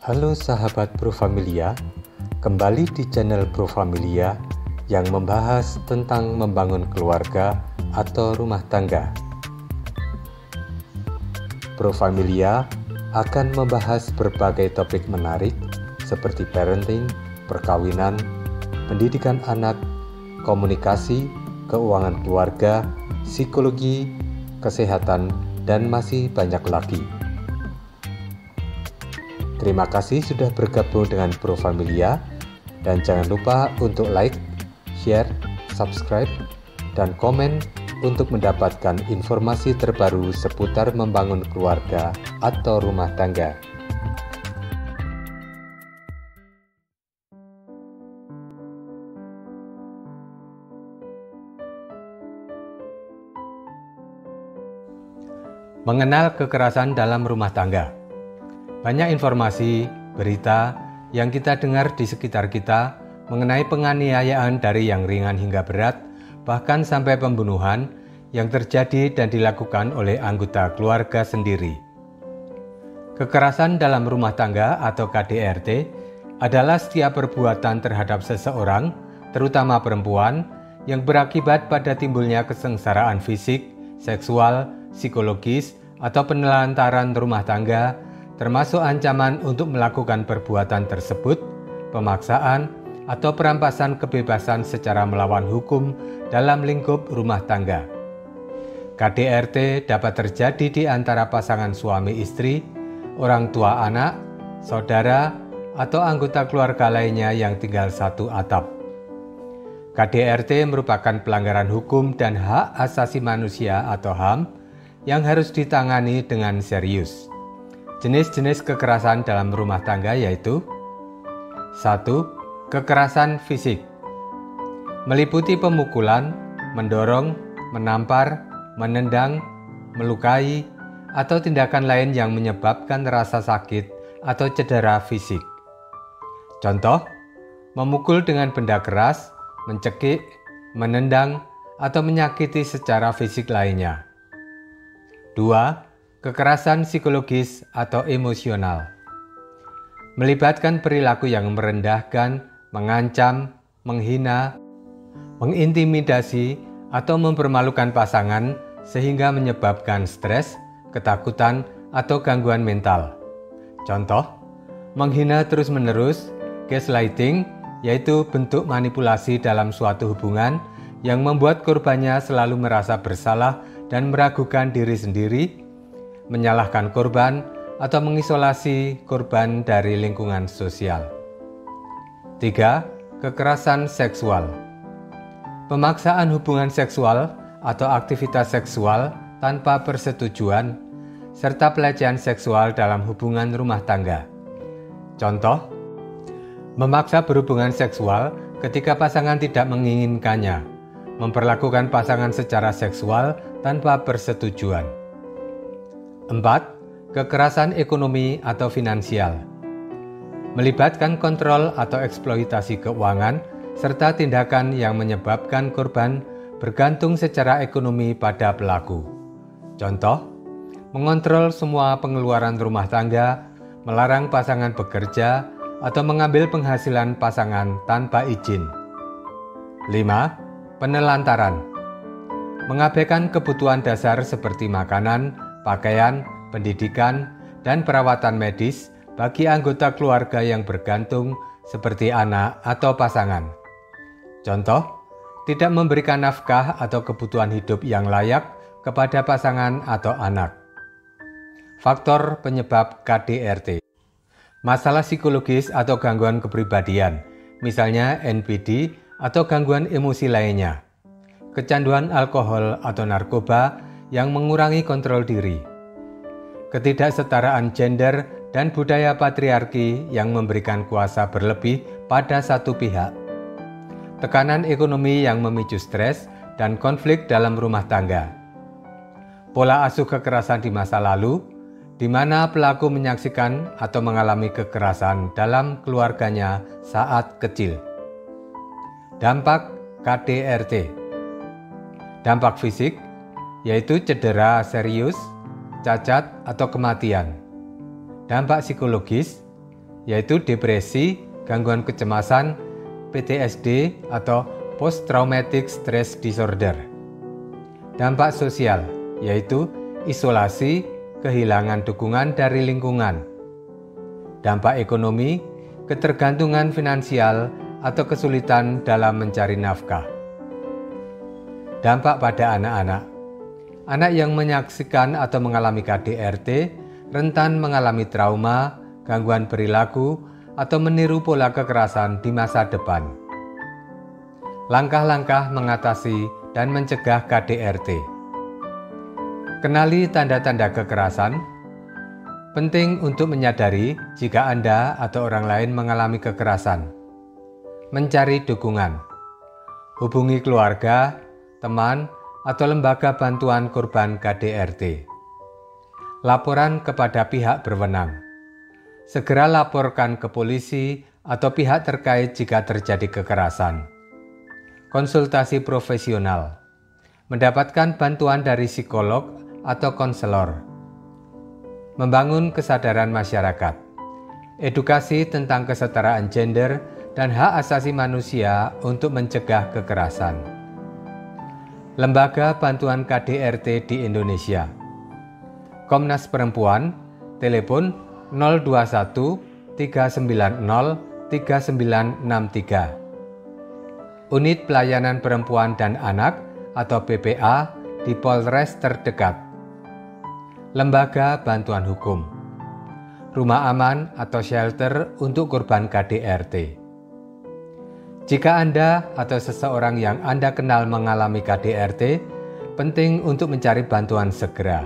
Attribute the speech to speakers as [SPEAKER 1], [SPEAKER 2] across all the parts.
[SPEAKER 1] Halo sahabat Pro Familia, kembali di channel Pro Familia yang membahas tentang membangun keluarga atau rumah tangga. Pro Familia akan membahas berbagai topik menarik seperti parenting, perkawinan, pendidikan anak, komunikasi, keuangan keluarga, psikologi, kesehatan, dan masih banyak lagi. Terima kasih sudah bergabung dengan Pro Familia, dan jangan lupa untuk like, share, subscribe, dan komen untuk mendapatkan informasi terbaru seputar membangun keluarga atau rumah tangga. Mengenal kekerasan dalam rumah tangga. Banyak informasi, berita yang kita dengar di sekitar kita mengenai penganiayaan dari yang ringan hingga berat, bahkan sampai pembunuhan yang terjadi dan dilakukan oleh anggota keluarga sendiri. Kekerasan dalam rumah tangga atau KDRT adalah setiap perbuatan terhadap seseorang, terutama perempuan, yang berakibat pada timbulnya kesengsaraan fisik, seksual, psikologis, atau penelantaran rumah tangga, termasuk ancaman untuk melakukan perbuatan tersebut, pemaksaan, atau perampasan kebebasan secara melawan hukum dalam lingkup rumah tangga. KDRT dapat terjadi di antara pasangan suami istri, orang tua anak, saudara, atau anggota keluarga lainnya yang tinggal satu atap. KDRT merupakan pelanggaran hukum dan hak asasi manusia atau HAM yang harus ditangani dengan serius. Jenis-jenis kekerasan dalam rumah tangga yaitu 1. Kekerasan fisik meliputi pemukulan, mendorong, menampar, menendang, melukai, atau tindakan lain yang menyebabkan rasa sakit atau cedera fisik. Contoh, memukul dengan benda keras, mencekik, menendang, atau menyakiti secara fisik lainnya. 2. Kekerasan psikologis atau emosional melibatkan perilaku yang merendahkan, mengancam, menghina, mengintimidasi, atau mempermalukan pasangan sehingga menyebabkan stres, ketakutan, atau gangguan mental. Contoh, menghina terus-menerus, gaslighting, yaitu bentuk manipulasi dalam suatu hubungan yang membuat korbannya selalu merasa bersalah dan meragukan diri sendiri, menyalahkan korban, atau mengisolasi korban dari lingkungan sosial. 3. Kekerasan seksual pemaksaan hubungan seksual atau aktivitas seksual tanpa persetujuan, serta pelecehan seksual dalam hubungan rumah tangga. Contoh, memaksa berhubungan seksual ketika pasangan tidak menginginkannya, memperlakukan pasangan secara seksual tanpa persetujuan. 4. Kekerasan ekonomi atau finansial melibatkan kontrol atau eksploitasi keuangan serta tindakan yang menyebabkan korban bergantung secara ekonomi pada pelaku. Contoh, mengontrol semua pengeluaran rumah tangga, melarang pasangan bekerja, atau mengambil penghasilan pasangan tanpa izin. 5. Penelantaran mengabaikan kebutuhan dasar seperti makanan, pakaian, pendidikan, dan perawatan medis bagi anggota keluarga yang bergantung seperti anak atau pasangan. Contoh, tidak memberikan nafkah atau kebutuhan hidup yang layak kepada pasangan atau anak. Faktor penyebab KDRT. Masalah psikologis atau gangguan kepribadian, misalnya NPD atau gangguan emosi lainnya. Kecanduan alkohol atau narkoba yang mengurangi kontrol diri. Ketidaksetaraan gender dan budaya patriarki yang memberikan kuasa berlebih pada satu pihak. Tekanan ekonomi yang memicu stres dan konflik dalam rumah tangga. Pola asuh kekerasan di masa lalu, di mana pelaku menyaksikan atau mengalami kekerasan dalam keluarganya saat kecil. Dampak KDRT. Dampak fisik, yaitu cedera serius, cacat, atau kematian. Dampak psikologis, yaitu depresi, gangguan kecemasan, PTSD atau Post Traumatic Stress Disorder. Dampak sosial, yaitu isolasi, kehilangan dukungan dari lingkungan. Dampak ekonomi, ketergantungan finansial atau kesulitan dalam mencari nafkah. Dampak pada anak-anak. Anak yang menyaksikan atau mengalami KDRT rentan mengalami trauma, gangguan perilaku, atau meniru pola kekerasan di masa depan. Langkah-langkah mengatasi dan mencegah KDRT. Kenali tanda-tanda kekerasan. Penting untuk menyadari jika Anda atau orang lain mengalami kekerasan. Mencari dukungan. Hubungi keluarga, teman, atau lembaga bantuan korban KDRT. Laporan kepada pihak berwenang. Segera laporkan ke polisi atau pihak terkait jika terjadi kekerasan. Konsultasi profesional. Mendapatkan bantuan dari psikolog atau konselor. Membangun kesadaran masyarakat. Edukasi tentang kesetaraan gender dan hak asasi manusia untuk mencegah kekerasan. Lembaga Bantuan KDRT di Indonesia. Komnas Perempuan, telepon 021 390 3963. Unit Pelayanan Perempuan dan Anak atau PPA di Polres terdekat. Lembaga Bantuan Hukum. Rumah aman atau shelter untuk korban KDRT. Jika Anda atau seseorang yang Anda kenal mengalami KDRT, penting untuk mencari bantuan segera.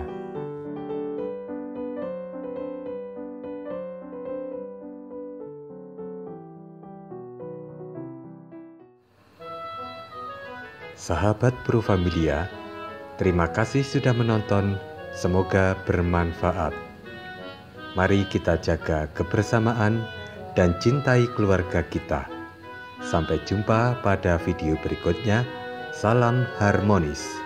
[SPEAKER 2] Sahabat Pro Familia, terima kasih sudah menonton. Semoga bermanfaat. Mari kita jaga kebersamaan dan cintai keluarga kita. Sampai jumpa pada video berikutnya. Salam harmonis.